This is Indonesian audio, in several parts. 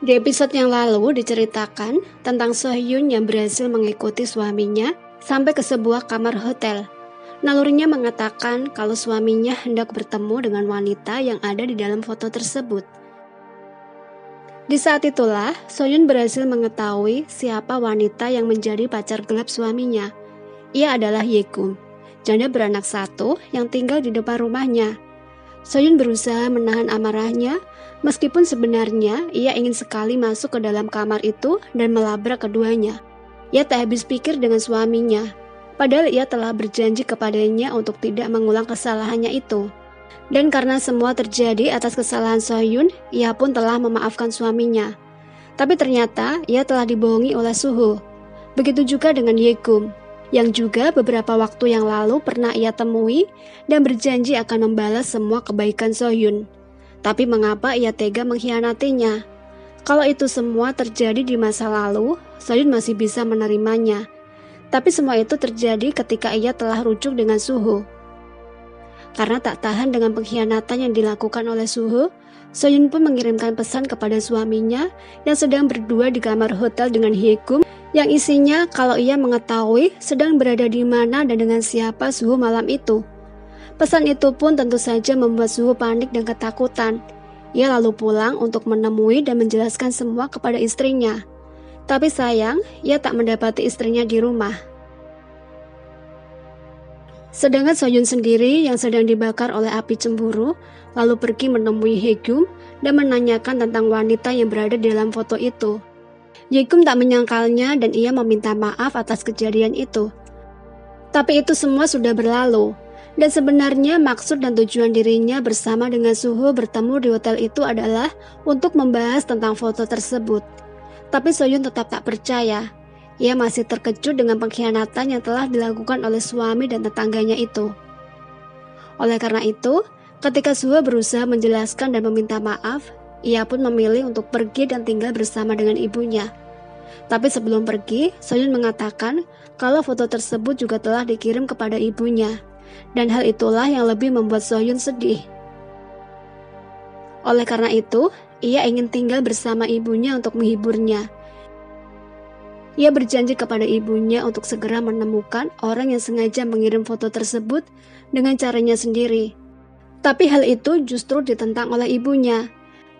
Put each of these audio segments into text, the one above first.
Di episode yang lalu diceritakan tentang Sohyun yang berhasil mengikuti suaminya sampai ke sebuah kamar hotel. Nalurinya mengatakan kalau suaminya hendak bertemu dengan wanita yang ada di dalam foto tersebut. Di saat itulah, Sohyun berhasil mengetahui siapa wanita yang menjadi pacar gelap suaminya. Ia adalah Yekum, janda beranak satu yang tinggal di depan rumahnya. Sohyun berusaha menahan amarahnya, meskipun sebenarnya ia ingin sekali masuk ke dalam kamar itu dan melabrak keduanya. Ia tak habis pikir dengan suaminya, padahal ia telah berjanji kepadanya untuk tidak mengulang kesalahannya itu. Dan karena semua terjadi atas kesalahan Sohyun, ia pun telah memaafkan suaminya. Tapi ternyata ia telah dibohongi oleh Suho. Begitu juga dengan Yekum, yang juga beberapa waktu yang lalu pernah ia temui dan berjanji akan membalas semua kebaikan Sohyun. Tapi mengapa ia tega mengkhianatinya? Kalau itu semua terjadi di masa lalu, Sohyun masih bisa menerimanya. Tapi semua itu terjadi ketika ia telah rujuk dengan Suho. Karena tak tahan dengan pengkhianatan yang dilakukan oleh Suho, Sohyun pun mengirimkan pesan kepada suaminya yang sedang berdua di kamar hotel dengan Hyekum, yang isinya kalau ia mengetahui sedang berada di mana dan dengan siapa Suho malam itu. Pesan itu pun tentu saja membuat Suho panik dan ketakutan. Ia lalu pulang untuk menemui dan menjelaskan semua kepada istrinya. Tapi sayang, ia tak mendapati istrinya di rumah. Sedangkan Sohyun sendiri yang sedang dibakar oleh api cemburu, lalu pergi menemui Hyekum dan menanyakan tentang wanita yang berada di dalam foto itu. Yekum tak menyangkalnya dan ia meminta maaf atas kejadian itu. Tapi itu semua sudah berlalu, dan sebenarnya maksud dan tujuan dirinya bersama dengan Suho bertemu di hotel itu adalah untuk membahas tentang foto tersebut. Tapi Sohyun tetap tak percaya. Ia masih terkejut dengan pengkhianatan yang telah dilakukan oleh suami dan tetangganya itu. Oleh karena itu, ketika Suho berusaha menjelaskan dan meminta maaf, ia pun memilih untuk pergi dan tinggal bersama dengan ibunya. Tapi sebelum pergi, Sohyun mengatakan kalau foto tersebut juga telah dikirim kepada ibunya. Dan hal itulah yang lebih membuat Sohyun sedih. Oleh karena itu, ia ingin tinggal bersama ibunya untuk menghiburnya. Ia berjanji kepada ibunya untuk segera menemukan orang yang sengaja mengirim foto tersebut dengan caranya sendiri. Tapi hal itu justru ditentang oleh ibunya.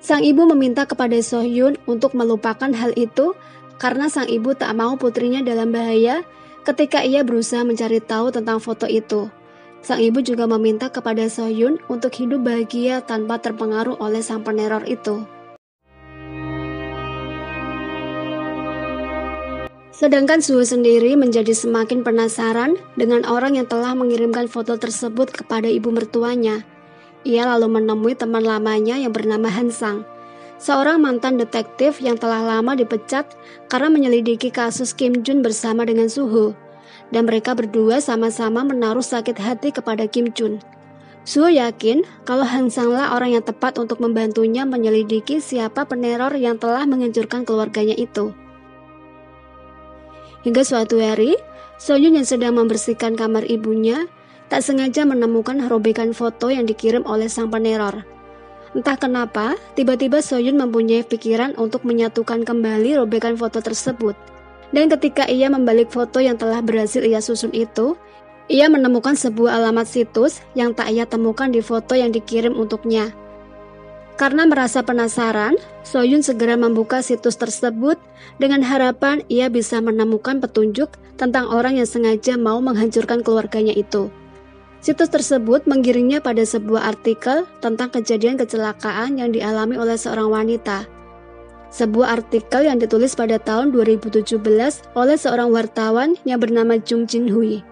Sang ibu meminta kepada Sohyun untuk melupakan hal itu karena sang ibu tak mau putrinya dalam bahaya ketika ia berusaha mencari tahu tentang foto itu. Sang ibu juga meminta kepada Sohyun untuk hidup bahagia tanpa terpengaruh oleh sang peneror itu. Sedangkan Suho sendiri menjadi semakin penasaran dengan orang yang telah mengirimkan foto tersebut kepada ibu mertuanya. Ia lalu menemui teman lamanya yang bernama Hansang, seorang mantan detektif yang telah lama dipecat karena menyelidiki kasus Kim Jun bersama dengan Suho. Dan mereka berdua sama-sama menaruh sakit hati kepada Kim Jun. Suho yakin kalau Hansanglah orang yang tepat untuk membantunya menyelidiki siapa peneror yang telah menghancurkan keluarganya itu. Hingga suatu hari, Sohyun yang sedang membersihkan kamar ibunya tak sengaja menemukan robekan foto yang dikirim oleh sang peneror. Entah kenapa, tiba-tiba Sohyun mempunyai pikiran untuk menyatukan kembali robekan foto tersebut. Dan ketika ia membalik foto yang telah berhasil ia susun itu, ia menemukan sebuah alamat situs yang tak ia temukan di foto yang dikirim untuknya. Karena merasa penasaran, Sohyun segera membuka situs tersebut dengan harapan ia bisa menemukan petunjuk tentang orang yang sengaja mau menghancurkan keluarganya itu. Situs tersebut menggiringnya pada sebuah artikel tentang kejadian kecelakaan yang dialami oleh seorang wanita. Sebuah artikel yang ditulis pada tahun 2017 oleh seorang wartawan yang bernama Jung Jin Hui.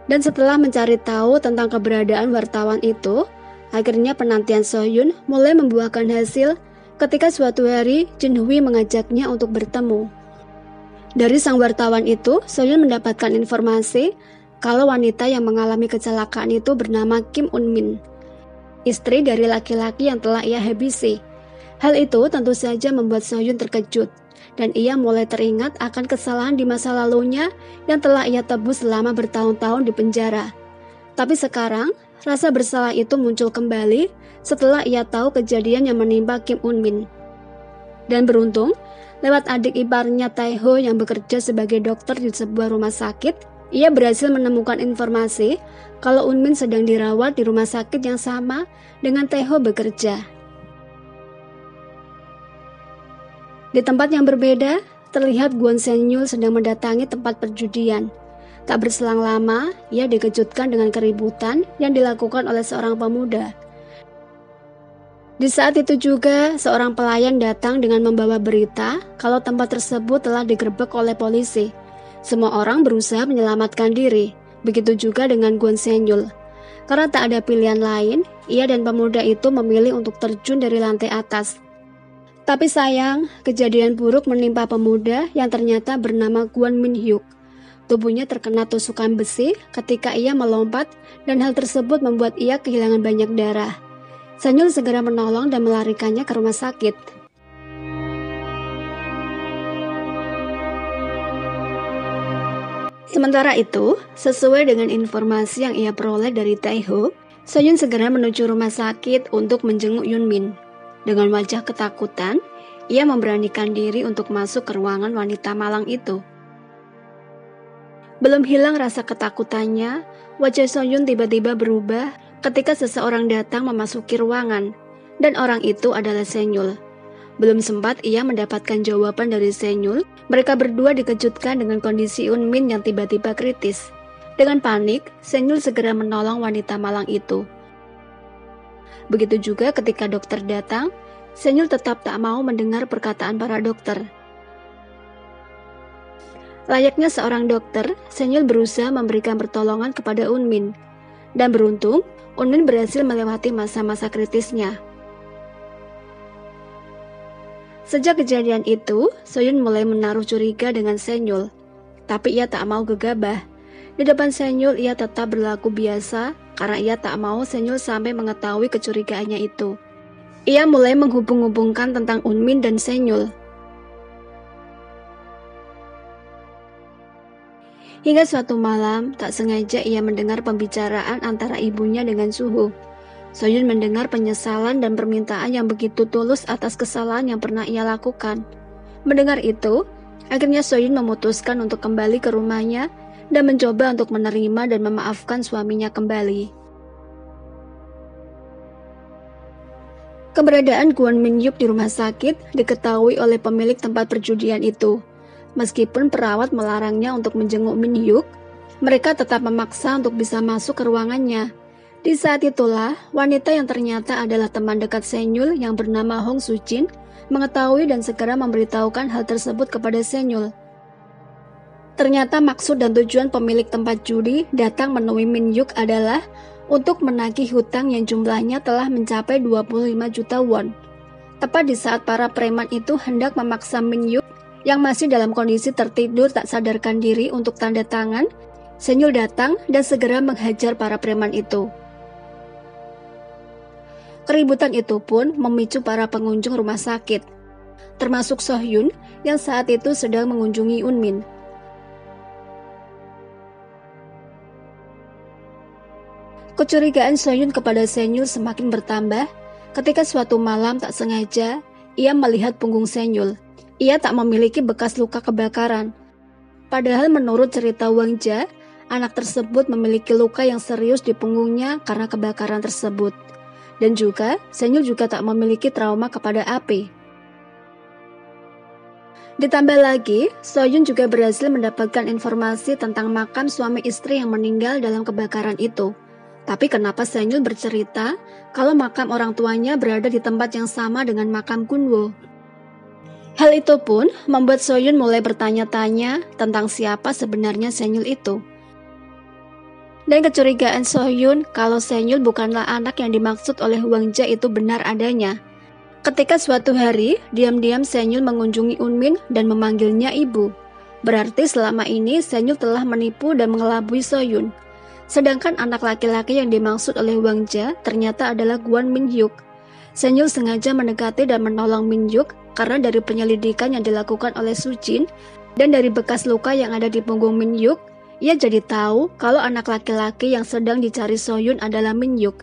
Dan setelah mencari tahu tentang keberadaan wartawan itu, akhirnya penantian Sohyun mulai membuahkan hasil ketika suatu hari Jin Hui mengajaknya untuk bertemu. Dari sang wartawan itu, Sohyun mendapatkan informasi kalau wanita yang mengalami kecelakaan itu bernama Kim Un Min, istri dari laki-laki yang telah ia habisi. Hal itu tentu saja membuat Sohyun terkejut, dan ia mulai teringat akan kesalahan di masa lalunya yang telah ia tebus selama bertahun-tahun di penjara. Tapi sekarang, rasa bersalah itu muncul kembali setelah ia tahu kejadian yang menimpa Kim Un Min. Dan beruntung, lewat adik iparnya Taeho yang bekerja sebagai dokter di sebuah rumah sakit, ia berhasil menemukan informasi kalau Unmin sedang dirawat di rumah sakit yang sama dengan Taeho bekerja. Di tempat yang berbeda, terlihat Kwon Sen-yul sedang mendatangi tempat perjudian. Tak berselang lama, ia dikejutkan dengan keributan yang dilakukan oleh seorang pemuda. Di saat itu juga, seorang pelayan datang dengan membawa berita kalau tempat tersebut telah digerebek oleh polisi. Semua orang berusaha menyelamatkan diri, begitu juga dengan Kwon Sen-yul. Karena tak ada pilihan lain, ia dan pemuda itu memilih untuk terjun dari lantai atas. Tapi sayang, kejadian buruk menimpa pemuda yang ternyata bernama Kwon Min-hyuk. Tubuhnya terkena tusukan besi ketika ia melompat dan hal tersebut membuat ia kehilangan banyak darah. Sen-yul segera menolong dan melarikannya ke rumah sakit. Sementara itu, sesuai dengan informasi yang ia peroleh dari Taeho, Soyun segera menuju rumah sakit untuk menjenguk Yunmin. Dengan wajah ketakutan, ia memberanikan diri untuk masuk ke ruangan wanita malang itu. Belum hilang rasa ketakutannya, wajah Soyun tiba-tiba berubah ketika seseorang datang memasuki ruangan, dan orang itu adalah Sen-yul. Belum sempat ia mendapatkan jawaban dari Sen-yul, mereka berdua dikejutkan dengan kondisi Unmin yang tiba-tiba kritis. Dengan panik, Sen-yul segera menolong wanita malang itu. Begitu juga ketika dokter datang, Sen-yul tetap tak mau mendengar perkataan para dokter. Layaknya seorang dokter, Sen-yul berusaha memberikan pertolongan kepada Unmin. Dan beruntung, Unmin berhasil melewati masa-masa kritisnya. Sejak kejadian itu, Soyun mulai menaruh curiga dengan Sen-yul. Tapi ia tak mau gegabah. Di depan Sen-yul ia tetap berlaku biasa karena ia tak mau Sen-yul sampai mengetahui kecurigaannya itu. Ia mulai menghubung-hubungkan tentang Unmin dan Sen-yul. Hingga suatu malam, tak sengaja ia mendengar pembicaraan antara ibunya dengan Suho. Soyun mendengar penyesalan dan permintaan yang begitu tulus atas kesalahan yang pernah ia lakukan. Mendengar itu, akhirnya Soyun memutuskan untuk kembali ke rumahnya dan mencoba untuk menerima dan memaafkan suaminya kembali. Keberadaan Kwon Min-hyuk di rumah sakit diketahui oleh pemilik tempat perjudian itu. Meskipun perawat melarangnya untuk menjenguk Min-hyuk, mereka tetap memaksa untuk bisa masuk ke ruangannya. Di saat itulah, wanita yang ternyata adalah teman dekat Sen-yul yang bernama Hong Soo-jin mengetahui dan segera memberitahukan hal tersebut kepada Sen-yul. Ternyata maksud dan tujuan pemilik tempat judi datang menemui Min-hyuk adalah untuk menagih hutang yang jumlahnya telah mencapai 25 juta won. Tepat di saat para preman itu hendak memaksa Min-hyuk yang masih dalam kondisi tertidur tak sadarkan diri untuk tanda tangan, Sen-yul datang dan segera menghajar para preman itu. Keributan itu pun memicu para pengunjung rumah sakit, termasuk So-hyun yang saat itu sedang mengunjungi Unmin. Kecurigaan So-hyun kepada Sen-yul semakin bertambah ketika suatu malam tak sengaja ia melihat punggung Sen-yul. Ia tak memiliki bekas luka kebakaran. Padahal menurut cerita Wang Ja, anak tersebut memiliki luka yang serius di punggungnya karena kebakaran tersebut. Dan juga, Sen-yul juga tak memiliki trauma kepada api. Ditambah lagi, So-hyun juga berhasil mendapatkan informasi tentang makam suami istri yang meninggal dalam kebakaran itu. Tapi kenapa Sen-yul bercerita kalau makam orang tuanya berada di tempat yang sama dengan makam Kunwo? Hal itu pun membuat So-hyun mulai bertanya-tanya tentang siapa sebenarnya Sen-yul itu. Dan kecurigaan So-hyun kalau Sen-yul bukanlah anak yang dimaksud oleh Wang Ja itu benar adanya. Ketika suatu hari, diam-diam Sen-yul mengunjungi Unmin dan memanggilnya ibu. Berarti selama ini Sen-yul telah menipu dan mengelabui So-hyun. Sedangkan anak laki-laki yang dimaksud oleh Wang Ja ternyata adalah Kwon Min-hyuk. Sen-yul sengaja mendekati dan menolong Min-hyuk karena dari penyelidikan yang dilakukan oleh Soo-jin dan dari bekas luka yang ada di punggung Min-hyuk, ia jadi tahu kalau anak laki-laki yang sedang dicari So-hyun adalah Min-hyuk.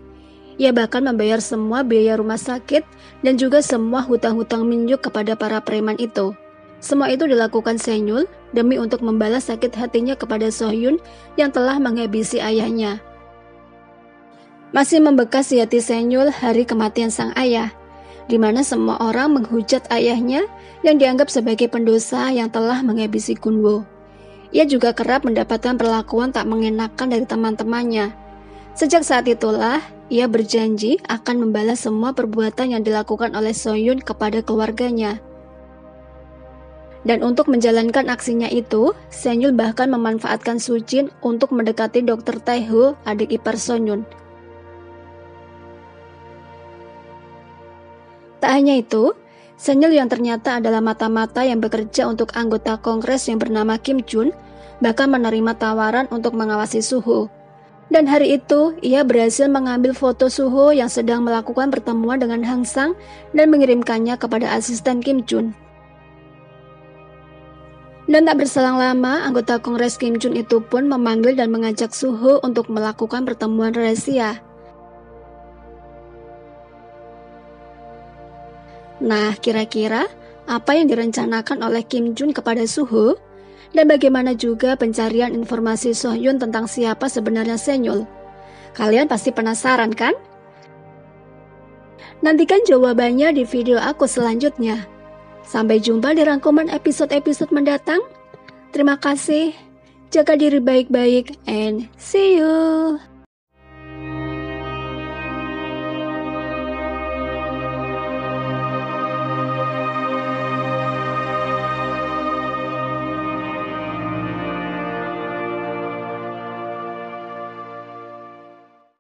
Ia bahkan membayar semua biaya rumah sakit dan juga semua hutang-hutang Minhyuk kepada para preman itu. Semua itu dilakukan Senyul demi untuk membalas sakit hatinya kepada Sohyun yang telah menghabisi ayahnya. Masih membekas di hati Senyul hari kematian sang ayah, di mana semua orang menghujat ayahnya yang dianggap sebagai pendosa yang telah menghabisi Gunwo. Ia juga kerap mendapatkan perlakuan tak mengenakan dari teman-temannya. Sejak saat itulah, ia berjanji akan membalas semua perbuatan yang dilakukan oleh Sohyun kepada keluarganya. Dan untuk menjalankan aksinya itu, Senyul bahkan memanfaatkan Sujin untuk mendekati Dr. Taeho, adik ipar Sohyun. Tak hanya itu, Senyul yang ternyata adalah mata-mata yang bekerja untuk anggota Kongres yang bernama Kim Jun, bahkan menerima tawaran untuk mengawasi Suho. Dan hari itu, ia berhasil mengambil foto Suho yang sedang melakukan pertemuan dengan Hang Sang dan mengirimkannya kepada asisten Kim Jun. Dan tak berselang lama, anggota Kongres Kim Jun itu pun memanggil dan mengajak Suho untuk melakukan pertemuan rahasia. Nah, kira-kira apa yang direncanakan oleh Kim Jun kepada Suho? Dan bagaimana juga pencarian informasi Sohyun tentang siapa sebenarnya Senyul? Kalian pasti penasaran kan? Nantikan jawabannya di video aku selanjutnya. Sampai jumpa di rangkuman episode-episode mendatang. Terima kasih, jaga diri baik-baik, and see you!